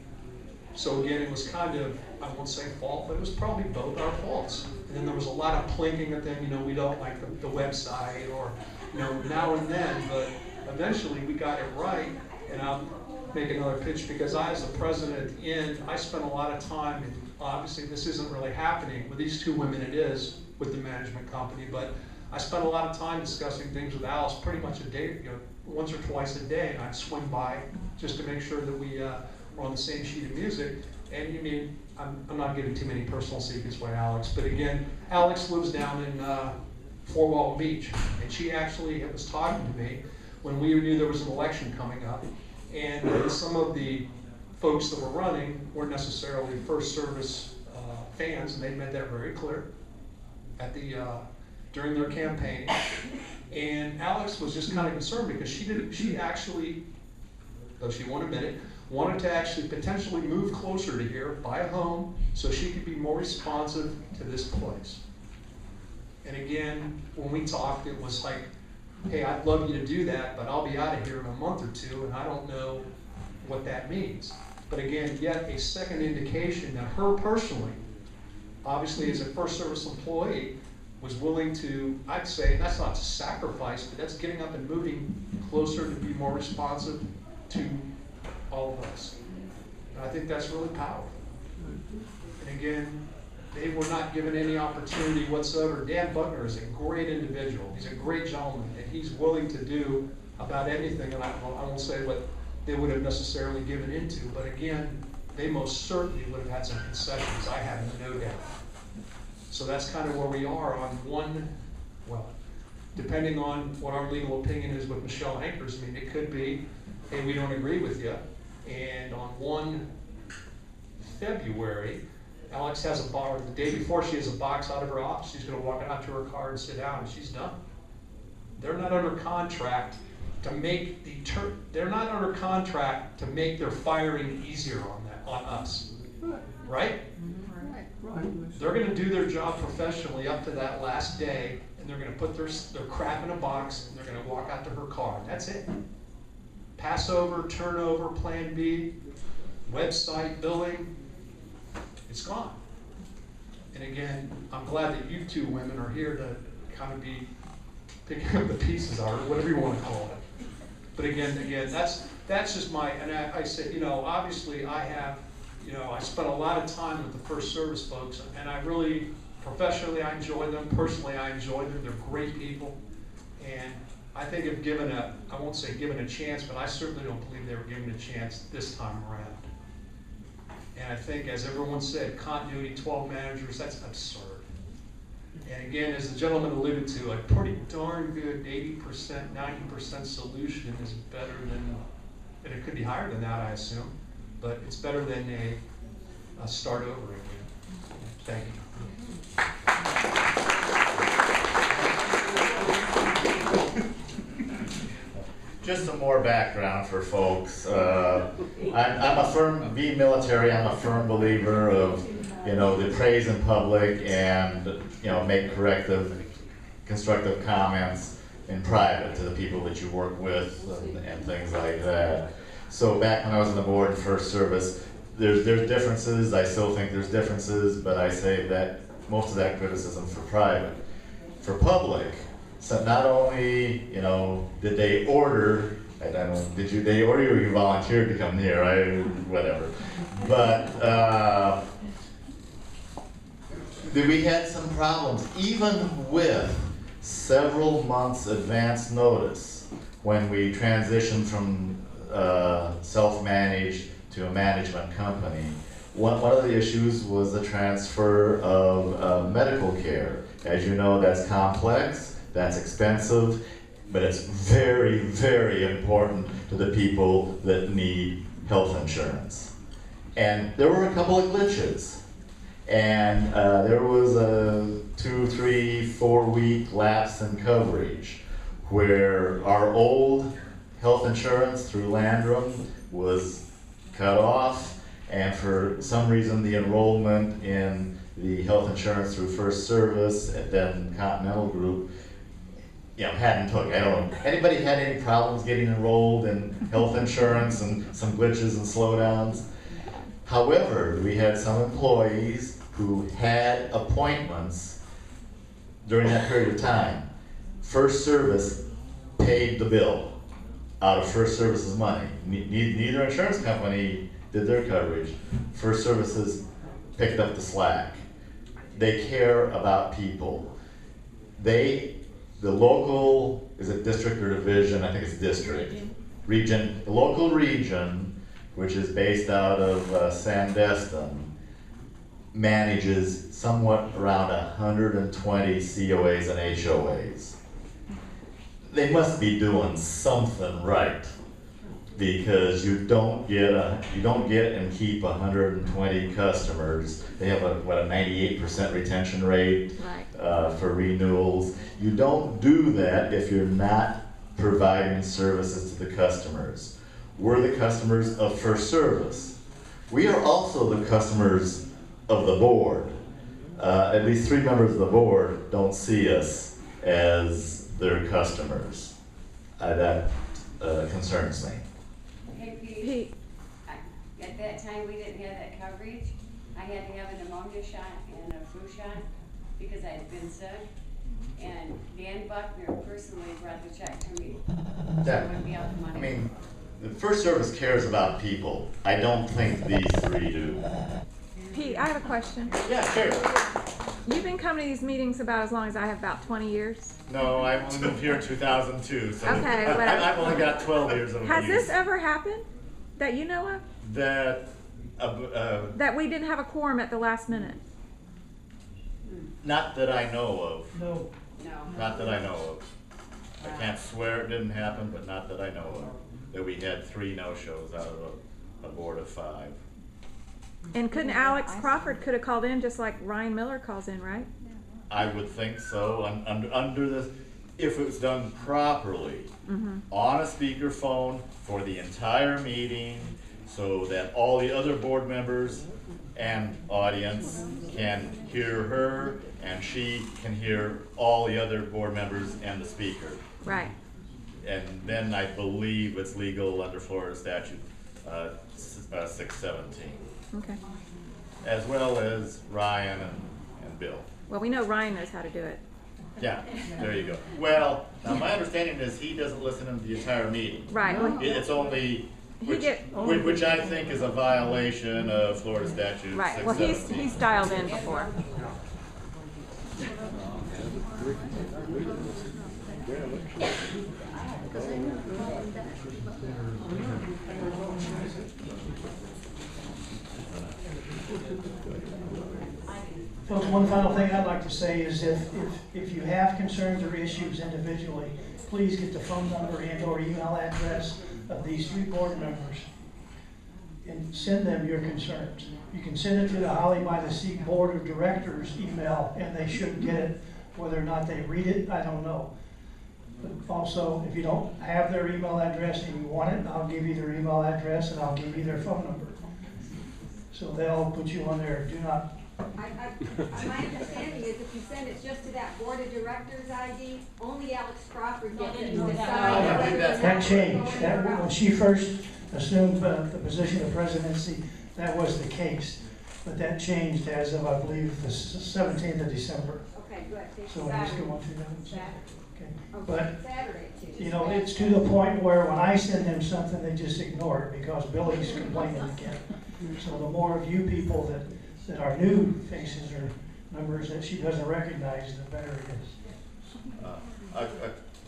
So again, it was kind of, I won't say fault, but it was probably both our faults. And then there was a lot of plinking at them, we don't like the website, or now and then, but eventually we got it right. And I'll make another pitch because I, as the president at the end, I spent a lot of time, and obviously this isn't really happening with these two women, it is with the management company, but I spent a lot of time discussing things with Alice pretty much a day, once or twice a day, and I'd swing by just to make sure that we were on the same sheet of music. And I'm not giving too many personal secrets by Alex, but again, Alex lives down in Fort Walton Beach, and she actually was talking to me when we knew there was an election coming up, and some of the folks that were running weren't necessarily First Service fans, and they made that very clear at the during their campaign. And Alex was just kind of concerned because she actually, though she won't admit it, wanted to actually potentially move closer to here, buy a home, so she could be more responsive to this place. And again, when we talked, it was like, hey, I'd love you to do that, but I'll be out of here in a month or two, and I don't know what that means. But again, yet a second indication that her personally, obviously as a First Service employee, was willing to, I'd say, that's not to sacrifice, but that's getting up and moving closer to be more responsive to all of us. And I think that's really powerful. And again, they were not given any opportunity whatsoever. Dan Buckner is a great individual. He's a great gentleman, and he's willing to do about anything. And I won't say what they would have necessarily given into, but again, they most certainly would have had some concessions, I have no doubt. So that's kind of where we are on one, well, depending on what our legal opinion is with Michelle Ankers, I mean, it could be, hey, we don't agree with you. And on 1 February, Alex has a box, the day before she has a box out of her office, she's gonna walk out to her car and sit down, and she's done. They're not under contract to make they're not under contract to make their firing easier on us, right? Right. They're gonna do their job professionally up to that last day, and they're gonna put their crap in a box, and they're gonna walk out to her car, and that's it. Passover, turnover, Plan B, website, billing, it's gone. And again, I'm glad that you two women are here to kind of be picking up the pieces, or whatever you want to call it. But again, that's just and I said, obviously I have, I spent a lot of time with the First Service folks, and I really, professionally, I enjoy them, personally, I enjoy them, they're great people. And I think if given I won't say given a chance, but I certainly don't believe they were given a chance this time around. And I think, as everyone said, continuity, 12 managers, that's absurd. And again, as the gentleman alluded to, a pretty darn good 80%, 90% solution is better than, and it could be higher than that, I assume, but it's better than a start over again. Thank you. Just some more background for folks. I'm a firm, being military, I'm a firm believer of, the praise in public and, make corrective, constructive comments in private to the people that you work with and things like that. So back when I was on the board in First Service, there's differences. I still think there's differences, but I say that most of that criticism for private. For public, so not only, did they order, I don't know, they order you or you volunteered to come here, right? Whatever. But we had some problems, even with several months advance notice when we transitioned from self-managed to a management company. One of the issues was the transfer of medical care. As you know, that's complex. That's expensive, but it's very, very important to the people that need health insurance. And there were a couple of glitches. And there was a 2, 3, 4 week lapse in coverage where our old health insurance through Landrum was cut off, and for some reason the enrollment in the health insurance through First Service and then Continental Group hadn't took. I don't know. Anybody had any problems getting enrolled in health insurance and some glitches and slowdowns? However, we had some employees who had appointments during that period of time. First Service paid the bill out of First Service's money. Neither insurance company did their coverage. First Services picked up the slack. They care about people. The local, is it district or division? I think it's district. Region. The local region, which is based out of Sandestin, manages somewhat around 120 COAs and HOAs. They must be doing something right, because you don't get and keep 120 customers. They have a 98% retention rate for renewals. You don't do that if you're not providing services to the customers. We're the customers of First Service. We are also the customers of the board. At least 3 members of the board don't see us as their customers. That concerns me. Hey, Pete, at that time, we didn't have that coverage. I had to have a pneumonia shot and a flu shot because I had been sick. And Dan Buckner personally brought the check to me. So I wouldn't be out the money. I mean, the First Service cares about people. I don't think these 3 do. Pete, I have a question. Yeah, sure. You've been coming to these meetings about as long as I have, about 20 years? No, I only moved here in 2002, so Okay, I've only got 12 years of abuse. Has this ever happened that you know of? That we didn't have a quorum at the last minute? Not that I know of. No. Not that I know of. I can't swear it didn't happen, but not that I know of. That we had 3 no-shows out of a board of 5. And couldn't Alex Crawford could have called in just like Ryan Miller calls in, right? I would think so. Under the, if it was done properly, on a speakerphone for the entire meeting, so that all the other board members and audience can hear her, and she can hear all the other board members and the speaker. Right. And then I believe it's legal under Florida statute 617, Okay. as well as Ryan and Bill. Well, we know Ryan knows how to do it. Yeah, there you go. Well, now my understanding is he doesn't listen to the entire meeting. Right. Well, It's only, which I think is a violation of Florida statute 617. right. Well, he's dialed in before. Folks, one final thing I'd like to say is if you have concerns or issues individually, please get the phone number and or email address of these 3 board members and send them your concerns. You can send it to the Holly by the Sea Board of Directors email, and they should get it. Whether or not they read it, I don't know. But also, if you don't have their email address and you want it, I'll give you their email address and I'll give you their phone number. So they'll put you on their do not. My understanding is if you send it just to that board of directors ID, only Alex Crawford gets it. That changed. When she first assumed the position of presidency, that was the case. But that changed as of, I believe, the 17th of December. Okay, good. So I'm just going through that. Saturday. Okay. Okay. But, Saturday, too. you know, it's to the point where when I send them something, they just ignore it because Billy's complaining again. So the more of you people that are new faces or numbers that she doesn't recognize, the better it is. A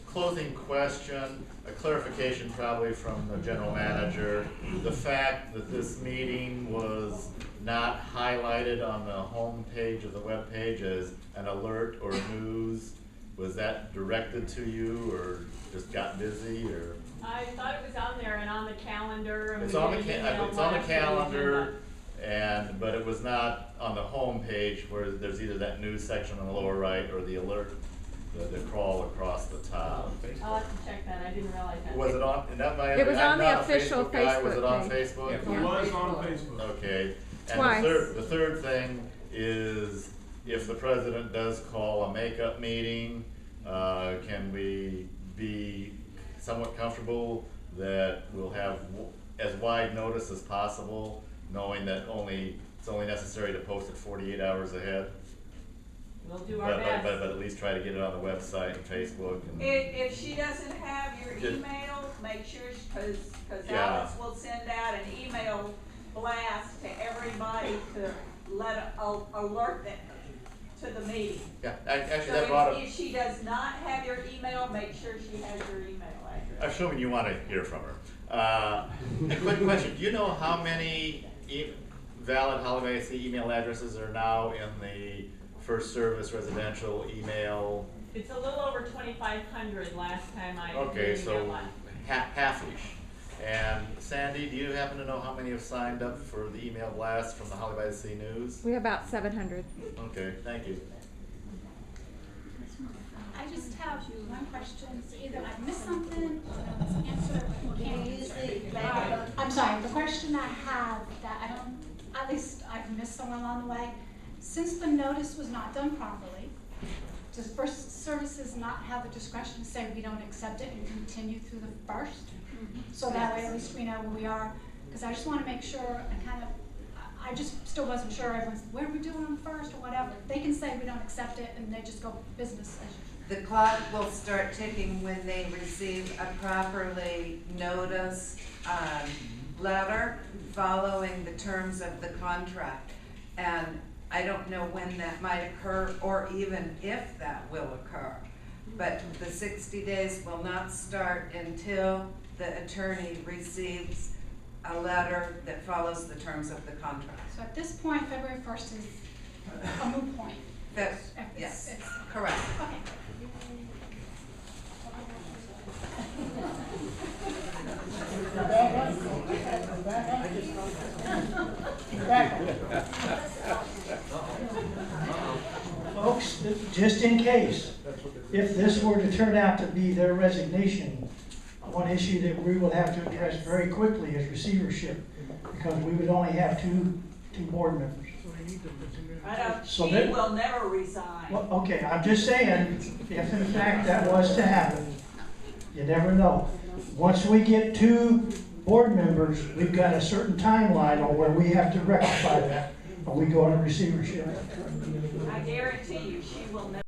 closing question, a clarification probably from the general manager. The fact that this meeting was not highlighted on the home page of the web page as an alert or news, was that directed to you or just got busy or? I thought it was on there and on the calendar. And It's we on did the an email it's on the last calendar, but it was not on the home page where there's either that news section on the lower right or the alert, the crawl across the top. I'll have to check that. I didn't realize that. Was it on? And that might, It was I'm on the not a official guy. Was Facebook it on page. Facebook? It was on Facebook. Okay. And Twice. the third thing is if the president does call a makeup meeting, can we be somewhat comfortable that we'll have as wide notice as possible, knowing that it's only necessary to post it 48 hours ahead? We'll do our best. But at least try to get it on the website and Facebook. And If she doesn't have your email, make sure, because Alex will send out an email blast to everybody to alert them to the meeting. Yeah, actually So that brought up. if she does not have your email, make sure she has your email address. Assuming you want to hear from her. A quick question, do you know how many valid Holly by the Sea email addresses are now in the First Service residential email? It's a little over 2,500 last time I. Okay, so half-ish. And Sandy, do you happen to know how many have signed up for the email blast from the Holly by the Sea News? We have about 700. Okay, thank you. I just have one question. It's either I missed something or it's answered, but you can't use it. I'm sorry, the question I have that I don't, at least I've missed somewhere along the way. Since the notice was not done properly, does First Services not have the discretion to say we don't accept it and continue through the first? So that way at least we know where we are. Because I just want to make sure and kind of, I just still wasn't sure everyone's, what are we doing on the first or whatever. They can say we don't accept it and they just go business as usual. The clock will start ticking when they receive a properly noticed letter following the terms of the contract. And I don't know when that might occur or even if that will occur. But the 60 days will not start until the attorney receives a letter that follows the terms of the contract. So at this point, February 1st is a moot point. Yes, correct. Okay. Folks, just in case, if this were to turn out to be their resignation, one issue that we will have to address very quickly is receivership, because we would only have two board members. I don't, So she that- will never resign. Well, okay, I'm just saying, if in fact that was to happen, you never know. Once we get two board members, we've got a certain timeline on where we have to rectify that, or we go into receivership. I guarantee you, she will never.